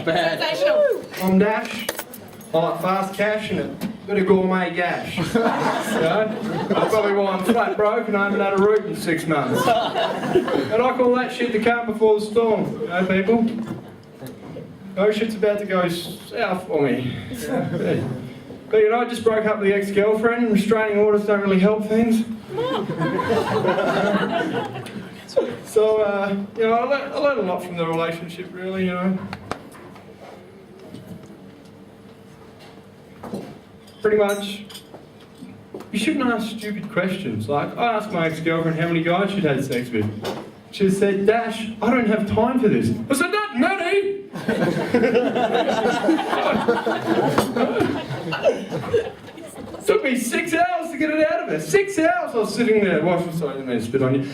Sensational. I'm Dash. I like fast cash and a bit of gourmet gash. You know? That's probably why I'm flat broke and I haven't had a root in 6 months. And I call that shit the calm before the storm, you know, people? Oh, shit's about to go south for me. Yeah. But you know, I just broke up with the ex-girlfriend and restraining orders don't really help things. So, you know, I learned a lot from the relationship, really, you know. Pretty much, you shouldn't ask stupid questions. Like, I asked my ex-girlfriend how many guys she'd had sex with. She said, Dash, I don't have time for this. I said, not many! Took me 6 hours to get it out of her. 6 hours I was sitting there. Well, sorry, I didn't mean to spit on you.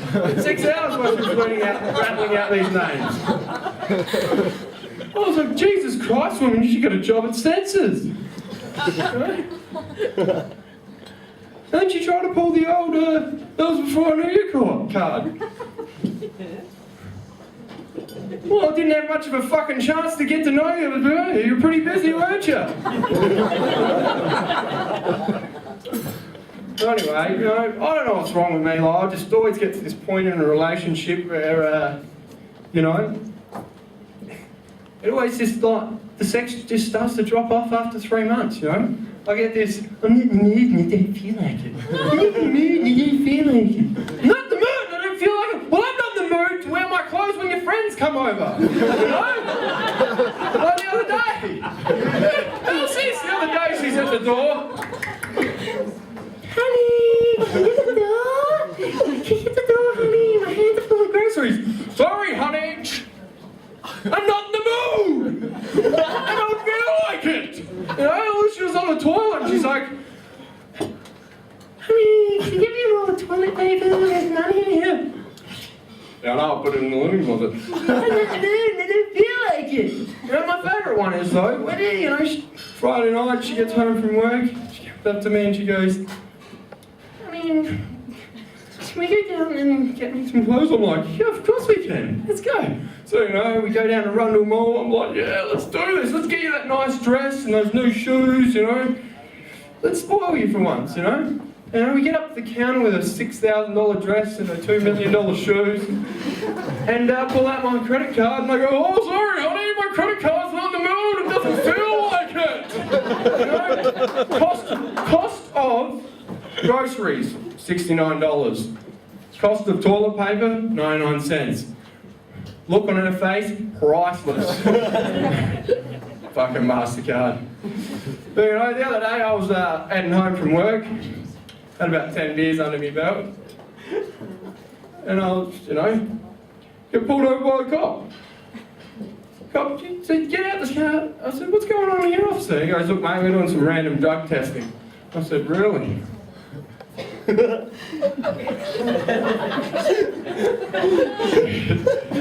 6 hours while she was rattling out these names. I was like, Jesus Christ, woman, you should get a job at Censors. And then she tried to pull the old, that was before I knew you card. Well, I didn't have much of a fucking chance to get to know you, but you were pretty busy, weren't you? Anyway, you know, I don't know what's wrong with me. Like, I just always get to this point in a relationship where, you know, it always just like, the sex just starts to drop off after 3 months, you know? I get this, I'm not in the mood and I don't feel like it. I'm not in the mood and I don't feel like it. I'm not in the mood and I don't feel like it. Well, I'm not in the mood to wear my clothes when your friends come over. You know? Like the other day. Who sees the other day she's at the door? Honey, can you hit the door? Can you hit the door, honey? My hands are full of groceries. Sorry, honey. I'm not in the mood! I don't feel like it! You know, she was on the toilet and she's like, honey, can you give me all the toilet paper? There's none in here. Yeah, no, I'll put it in the living closet. I don't feel like it. You know, my favourite one is though, when you know, Friday night she gets home from work, she comes up to me and she goes, I mean, can we go down and get me some clothes? I'm like, yeah, of course we can. Let's go. So, you know, we go down to Rundle Mall. I'm like, yeah, let's do this. Let's get you that nice dress and those new shoes, you know. Let's spoil you for once, you know. And we get up to the counter with a $6,000 dress and a $2 million shoes. And pull out my credit card and I go, oh, sorry, honey, my credit card's not in the mood. It doesn't feel like it. You know? Cost of groceries, $69. Cost of toilet paper, 99 cents. Look on her face, priceless. Fucking MasterCard. But you know, the other day I was heading home from work, had about 10 beers under my belt, and I was, you know, get pulled over by the cop. Cop said, get out of the car. I said, what's going on here, officer? He goes, look mate, we're doing some random drug testing. I said, really?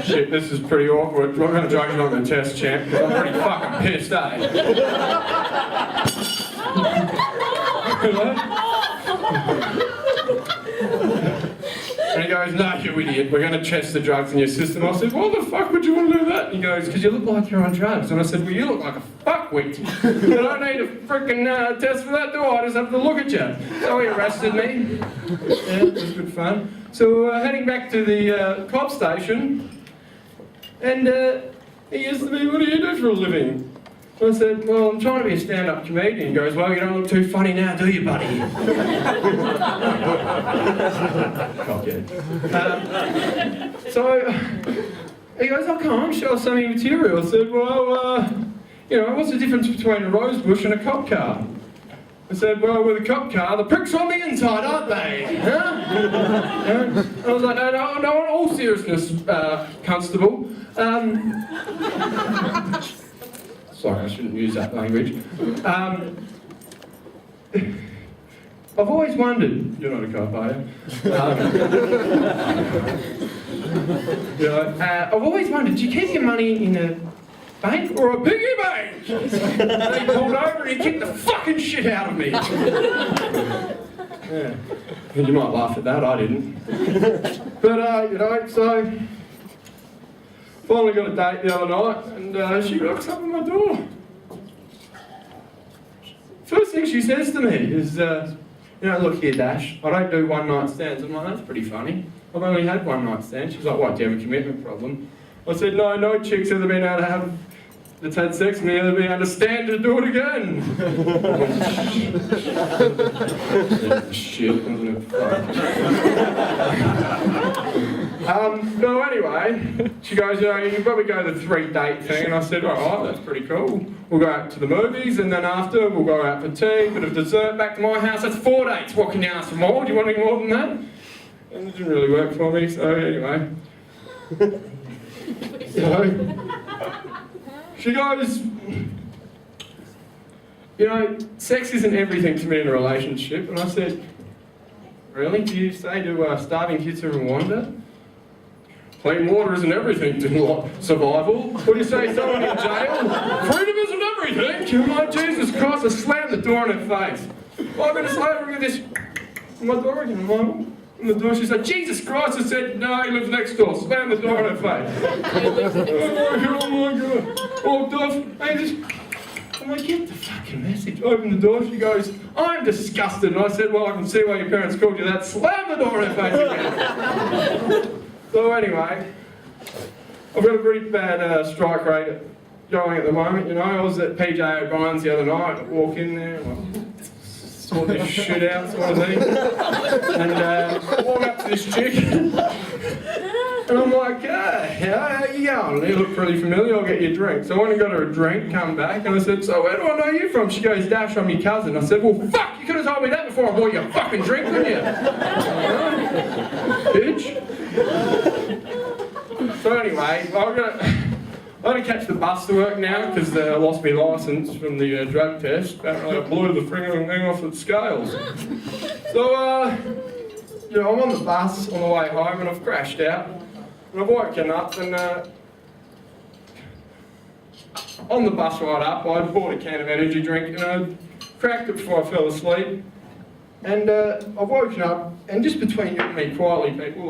Shit, this is pretty awkward. What kind of drugs are you on the test, champ? Because I'm pretty fucking pissed, eh? And he goes, no, you idiot, we're going to test the drugs in your system. I said, why the fuck would you want to do that? And he goes, because you look like you're on drugs. And I said, well, you look like a fuckwit. I don't need a freaking test for that, do I? I just have to look at you. So he arrested me. Yeah, it was good fun. So heading back to the cop station, and he used to be, what do you do for a living? I said, well, I'm trying to be a stand-up comedian. He goes, well, you don't look too funny now, do you, buddy? So he goes, oh, come on, show us some of your material. I said, well, you know, what's the difference between a rose bush and a cop car? I said, well, with a cop car, the pricks on the inside, aren't they? Huh? Yeah. I was like, no, in all seriousness, Constable. Sorry, I shouldn't use that language. I've always wondered, you're not a cop, are you? You know, I've always wondered, do you keep your money in a bank or a piggy bank? And he pulled over and he kicked the fucking shit out of me. Yeah. And you might laugh at that, I didn't. But, you know, so Finally got a date the other night, and she knocks up on my door. First thing she says to me is, look here, Dash, I don't do one-night stands. I'm like, that's pretty funny. I've only had one-night stands. She's like, what, do you have a commitment problem? I said, no chicks ever been able to have, that's had sex with me, ever been able to stand to do it again. Shit, wasn't it? No, anyway, she goes, you can probably go to the 3-date thing, and I said, alright, that's pretty cool. We'll go out to the movies, and then after, we'll go out for tea, bit of dessert, back to my house. That's 4 dates. What can you ask for more? Do you want any more than that? And it didn't really work for me, so anyway. She goes, sex isn't everything to me in a relationship. And I said, really? Do you say to starving kids in Rwanda? Clean water isn't everything to survival. What do you say, someone in jail? Freedom isn't everything. I'm like, Jesus Christ, I slammed the door in her face. 5 minutes later, look at this. My door again. I'm like, in the door, she's like, Jesus Christ, I said, no, he lives next door. Slam the door in her face. Oh my God. Walked off. I'm like, get the fucking message. Open the door, she goes, I'm disgusted. And I said, well, I can see why your parents called you that. Slam the door in her face again. So anyway, I've got a pretty bad strike rate going at the moment. I was at PJ O'Brien's the other night. I walk in there, sort this shit out sort of thing. And I walk up to this chick. And I'm like, how you going? You look pretty familiar, I'll get you a drink. So I went and got her a drink, come back, and I said, so where do I know you from? She goes, Dash, I'm your cousin. I said, well, fuck, you could have told me that before I bought you a fucking drink, couldn't you? Bitch. So anyway, I'm going to catch the bus to work now because I lost my licence from the drug test. Apparently I blew the frigging thing off the scales. So, I'm on the bus on the way home and I've crashed out. And I've woken up and on the bus ride up, I'd bought a can of energy drink and I cracked it before I fell asleep. And I've woken up, and just between you and me, quietly, people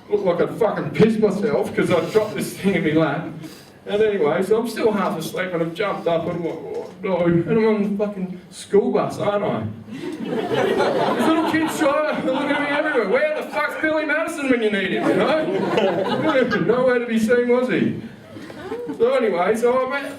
looked like I'd fucking pissed myself because I dropped this thing in my lap. And anyway, so I'm still half asleep and I've jumped up and I'm like, oh, no, and I'm on the fucking school bus, aren't I? These little kids trying to look at me everywhere. Where the fuck's Billy Madison when you need him, Nowhere to be seen, was he? So anyway, so I'm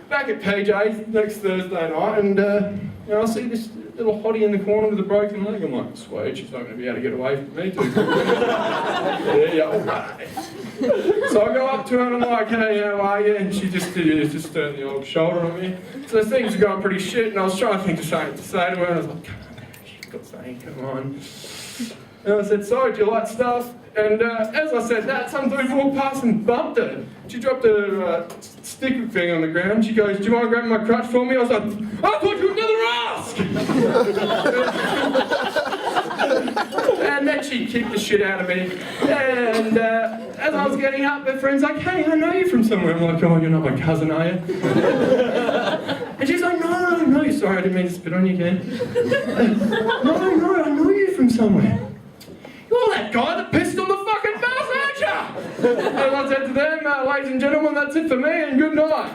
back at PJ's next Thursday night, and I see this little hottie in the corner with a broken leg. I'm like, sweet, she's not going to be able to get away from me too quickly. Alright. So I go up to her and I'm like, hey, how are you? And she just turned the old shoulder on me. So things are going pretty shit, and I was trying to think of something to say to her, and I was like, come on, she's got something, come on. And I said, sorry, do you like stuff? And as I said that, some dude walked past and bumped her. She dropped her stick thing on the ground. She goes, do you mind grabbing my crutch for me? I was like, I thought you would never ask! And then she kicked the shit out of me. And as I was getting up, her friend's like, hey, I know you from somewhere. I'm like, oh, you're not my cousin, are you? And she's like, no, sorry, I didn't mean to spit on you again. No, I know you from somewhere. You're that guy that pissed on the fucking bus, aren't you? And I said to them, ladies and gentlemen, that's it for me, and good night.